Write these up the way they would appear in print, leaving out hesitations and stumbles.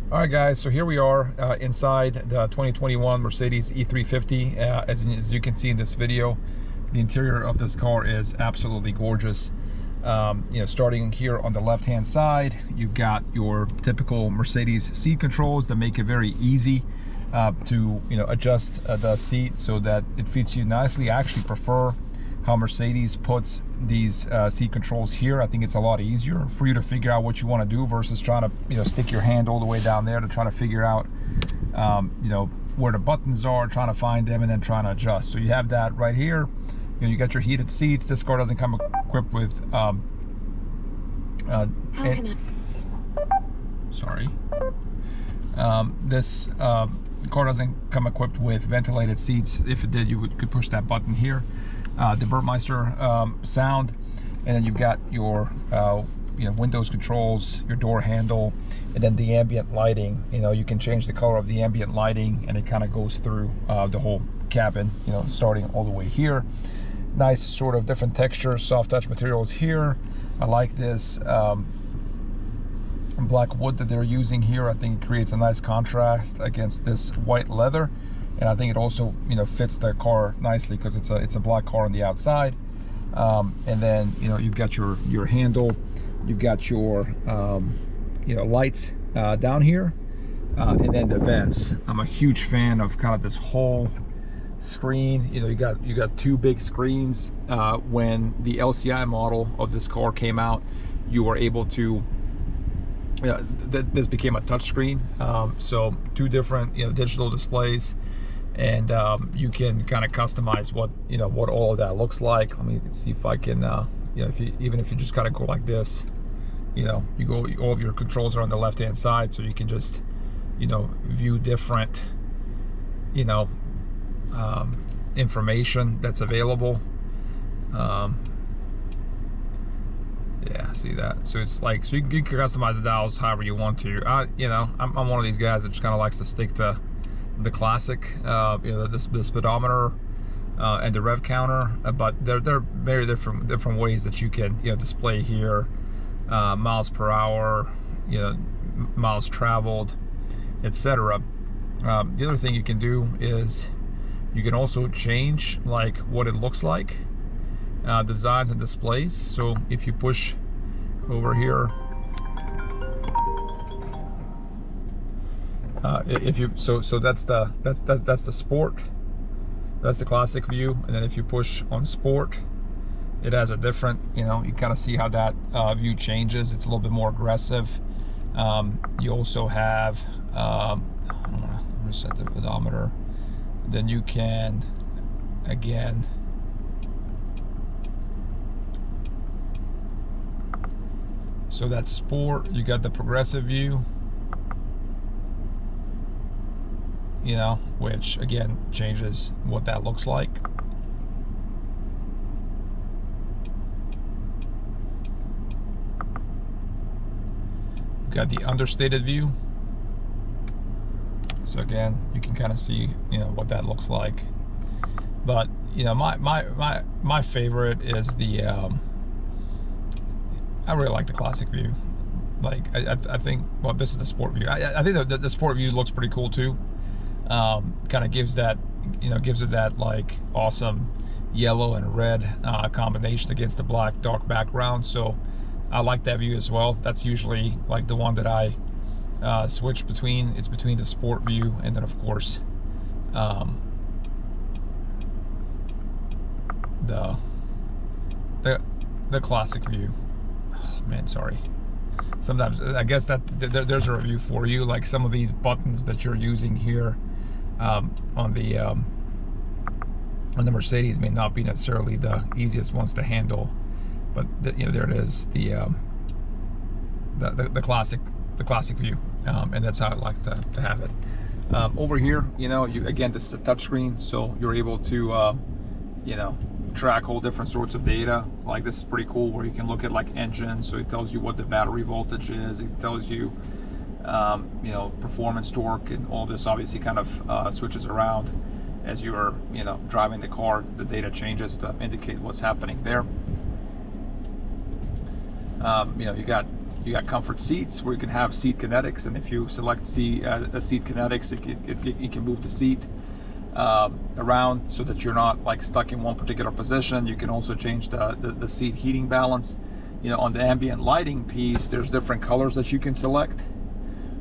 All right, guys, so here we are inside the 2021 Mercedes E350. As you can see in this video, the interior of this car is absolutely gorgeous. Starting here on the left-hand side, you've got your typical Mercedes seat controls that make it very easy to adjust the seat so that it fits you nicely. I actually prefer how Mercedes puts these seat controls here. I think it's a lot easier for you to figure out what you want to do versus trying to stick your hand all the way down there to try to figure out where the buttons are, trying to find them, and then trying to adjust. So you have that right here. You got your heated seats. This car doesn't come equipped with this car doesn't come equipped with ventilated seats. If it did, you could push that button here. The Burmeister sound, and then you've got your windows controls, your door handle, and then the ambient lighting. You can change the color of the ambient lighting, and it kind of goes through the whole cabin, starting all the way here. Nice sort of different textures, soft touch materials here. I like this black wood that they're using here. I think it creates a nice contrast against this white leather. And I think it also, fits the car nicely because it's a black car on the outside. And then, you've got your handle, you've got your, lights down here, and then the vents. I'm a huge fan of kind of this whole screen. You got two big screens. When the LCI model of this car came out, you were able to. This became a touch screen. So two different, digital displays. And you can kind of customize what all of that looks like. Let me see if I can even if you just kind of go like this, all of your controls are on the left hand side, so you can just view different information that's available. Yeah, see that? So it's like, so you can customize the dials however you want to. I'm one of these guys that just kind of likes to stick to the classic, the speedometer and the rev counter, but there are very different ways that you can display here, miles per hour, miles traveled, etc. The other thing you can do is you can also change like what it looks like, designs and displays. So if you push over here, so that's the sport, that's the classic view. And then if you push on sport, it has a different, you kind of see how that view changes. It's a little bit more aggressive. You also have I'm gonna reset the pedometer. Then you can again so that's sport. You got the progressive view, which again changes what that looks like. You've got the understated view. So again, you can kind of see, what that looks like. But my favorite is the I really like the classic view. Like I think, well, this is the sport view. I think the sport view looks pretty cool too. Kind of gives that, gives it that like awesome yellow and red combination against the black dark background. So I like that view as well. That's usually like the one that I switch between. It's between the sport view and then of course the classic view. Oh, man, sorry. Sometimes I guess that there's a review for you. Like some of these buttons that you're using here on the Mercedes may not be necessarily the easiest ones to handle, but there it is, the classic view, and that's how I like to have it. Over here, again, this is a touch screen, so you're able to track all different sorts of data. Like this is pretty cool, where you can look at like engines, so it tells you what the battery voltage is. It tells you performance, torque, and all this obviously kind of switches around as you're driving the car. The data changes to indicate what's happening there. You got You got comfort seats where you can have seat kinetics, and if you select seat kinetics, it can move the seat around so that you're not like stuck in one particular position. You can also change the seat heating balance. You know, on the ambient lighting piece, there's different colors that you can select.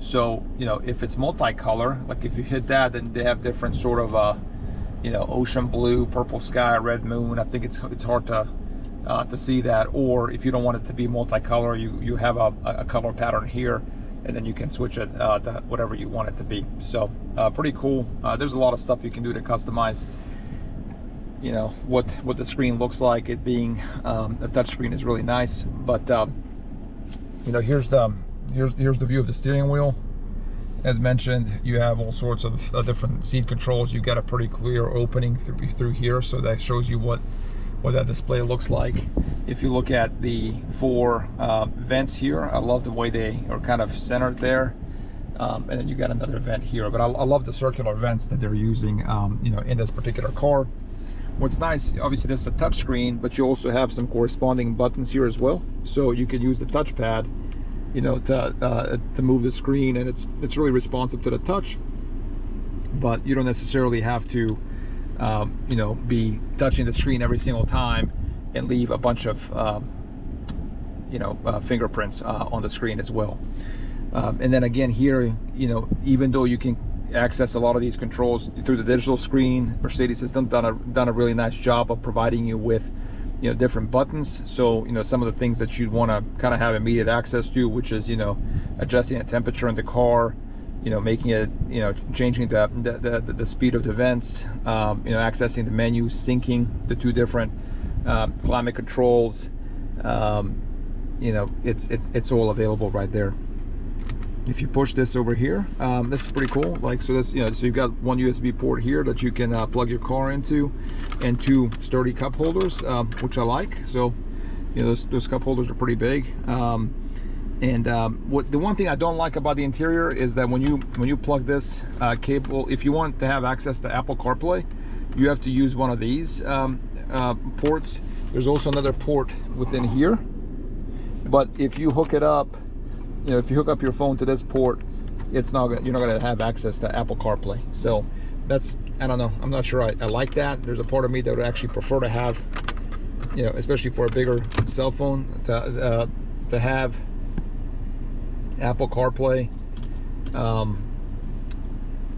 So, you know, if it's multicolor, like if you hit that, then they have different sort of, you know, ocean blue, purple sky, red moon. I think it's hard to see that. Or if you don't want it to be multicolor, you have a color pattern here, and then you can switch it to whatever you want it to be. So pretty cool. There's a lot of stuff you can do to customize, you know, what the screen looks like. It being a touch screen is really nice. But you know, here's the view of the steering wheel. As mentioned, you have all sorts of different seat controls. You got a pretty clear opening through here, so that shows you what that display looks like. If you look at the 4 vents here, I love the way they are kind of centered there. And then you got another vent here, but I love the circular vents that they're using, you know, in this particular car. What's nice, obviously this is a touch screen, but you also have some corresponding buttons here as well, so you can use the touchpad, you know, to move the screen, and it's really responsive to the touch, but you don't necessarily have to you know, be touching the screen every single time and leave a bunch of you know, fingerprints on the screen as well. And then again here, you know, even though you can access a lot of these controls through the digital screen, Mercedes has done a really nice job of providing you with, you know, different buttons. So, you know, some of the things that you'd want to kind of have immediate access to, which is, you know, adjusting the temperature in the car, you know, making it, you know, changing the speed of the vents, you know, accessing the menu, syncing the 2 different climate controls. You know, it's all available right there. If you push this over here, this is pretty cool. Like, so this, you know, so you've got one USB port here that you can plug your car into, and 2 sturdy cup holders, which I like. So, you know, those cup holders are pretty big. And the one thing I don't like about the interior is that when you plug this cable, if you want to have access to Apple CarPlay, you have to use one of these ports. There's also another port within here, but if you hook it up, you know, if you hook up your phone to this port, you're not going to have access to Apple CarPlay. So that's, I don't know, I'm not sure I like that. There's a part of me that would actually prefer to have, you know, especially for a bigger cell phone, to have Apple CarPlay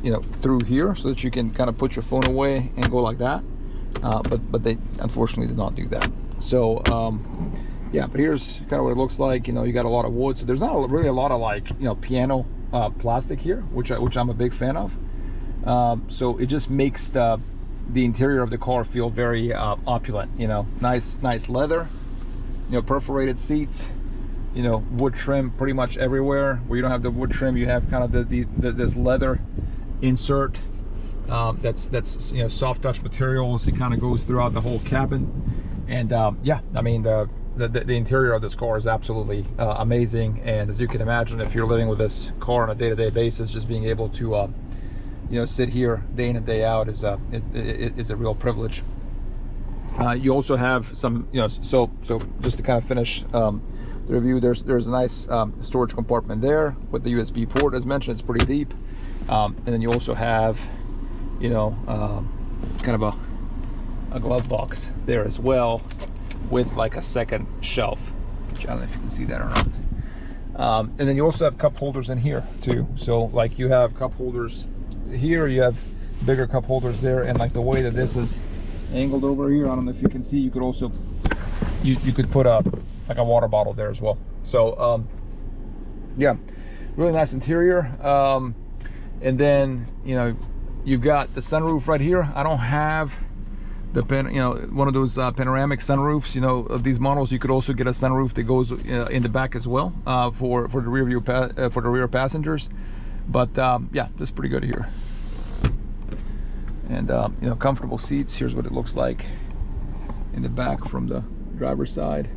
you know, through here, so that you can kind of put your phone away and go like that. But they unfortunately did not do that. So yeah, but here's kind of what it looks like. You know, you got a lot of wood, so there's not really a lot of, like, you know, piano plastic here, which I'm a big fan of. So it just makes the interior of the car feel very opulent. You know, nice leather, you know, perforated seats, you know, wood trim pretty much everywhere. Where you don't have the wood trim, you have kind of this leather insert that's you know, soft touch materials. It kind of goes throughout the whole cabin. And yeah, I mean, the interior of this car is absolutely amazing. And as you can imagine, if you're living with this car on a day-to-day basis, just being able to you know, sit here day in and day out is a real privilege. You also have some, you know, so just to kind of finish the review, there's a nice storage compartment there with the USB port. As mentioned, it's pretty deep. And then you also have, you know, kind of a glove box there as well, with like a second shelf, which I don't know if you can see that or not. And then you also have cup holders in here too. So like, you have cup holders here, you have bigger cup holders there, and like the way that this is angled over here, I don't know if you can see, you could also you could put like a water bottle there as well. So yeah, really nice interior. And then, you know, you've got the sunroof right here. I don't have the one of those panoramic sunroofs. You know, of these models, you could also get a sunroof that goes in the back as well, for the rear passengers. But yeah, that's pretty good here. And you know, comfortable seats. Here's what it looks like in the back from the driver's side.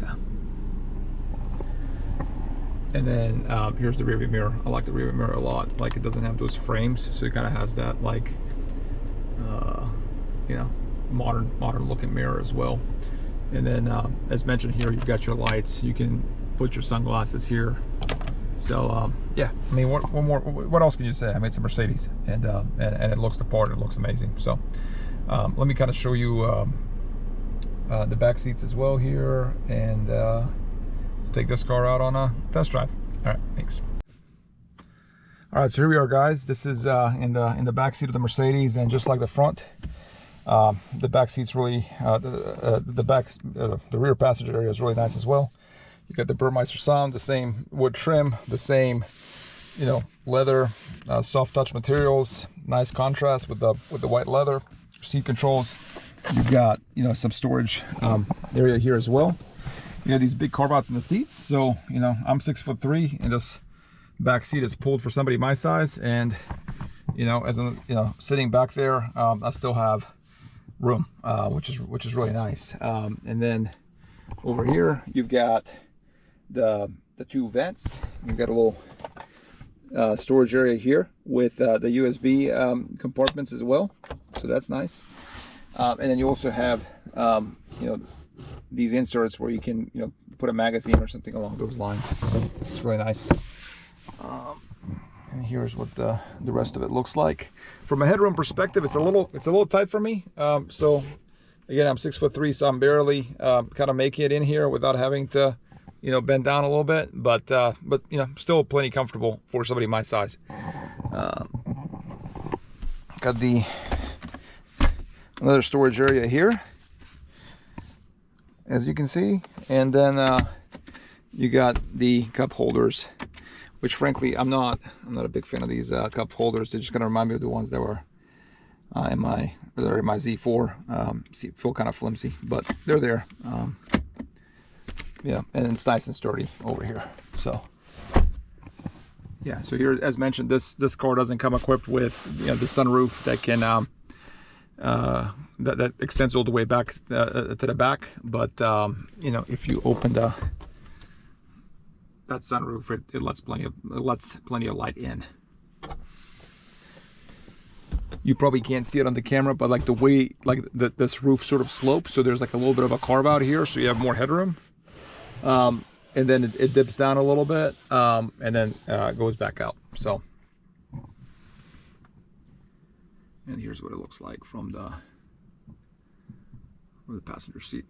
Yeah. And then here's the rear view mirror. I like the rear view mirror a lot. Like, it doesn't have those frames, so it kind of has that, like, you know, modern looking mirror as well. And then as mentioned here, you've got your lights. You can put your sunglasses here. So yeah, I mean, what else can you say? I mean, it's a Mercedes, and it looks the part. It looks amazing. So let me kind of show you the back seats as well here, and take this car out on a test drive. All right, thanks. All right, so here we are, guys. This is in the back seat of the Mercedes, and just like the front, the back seat's really the rear passenger area is really nice as well. You got the Burmeister sound, the same wood trim, the same, you know, leather, soft touch materials, nice contrast with the white leather. Seat controls. You've got, you know, some storage area here as well. You have these big carve outs in the seats. So, you know, I'm 6'3", and this back seat is pulled for somebody my size, and you know, as in, you know, sitting back there, I still have room, which is really nice. And then over here you've got the two vents. You've got a little storage area here with the USB compartments as well, so that's nice. And then you also have you know, these inserts where you can, you know, put a magazine or something along those lines. So it's really nice. And here's what the rest of it looks like. From a headroom perspective, it's a little tight for me. So again, I'm 6'3", so I'm barely kind of making it in here without having to, you know, bend down a little bit. But you know, still plenty comfortable for somebody my size. Got another storage area here, as you can see, and then you got the cup holders, which frankly I'm not a big fan of these cup holders. They just kind of remind me of the ones that were in my Z4. Feel kind of flimsy, but they're there. Yeah, and it's nice and sturdy over here. So yeah, so here, as mentioned, this car doesn't come equipped with, you know, the sunroof that can that extends all the way back to the back. But you know, if you open that sunroof, it lets plenty of light in. You probably can't see it on the camera, but like the way this roof sort of slopes, so there's like a little bit of a carve out here, so you have more headroom. And then it dips down a little bit, and then goes back out. So, and here's what it looks like from the passenger seat.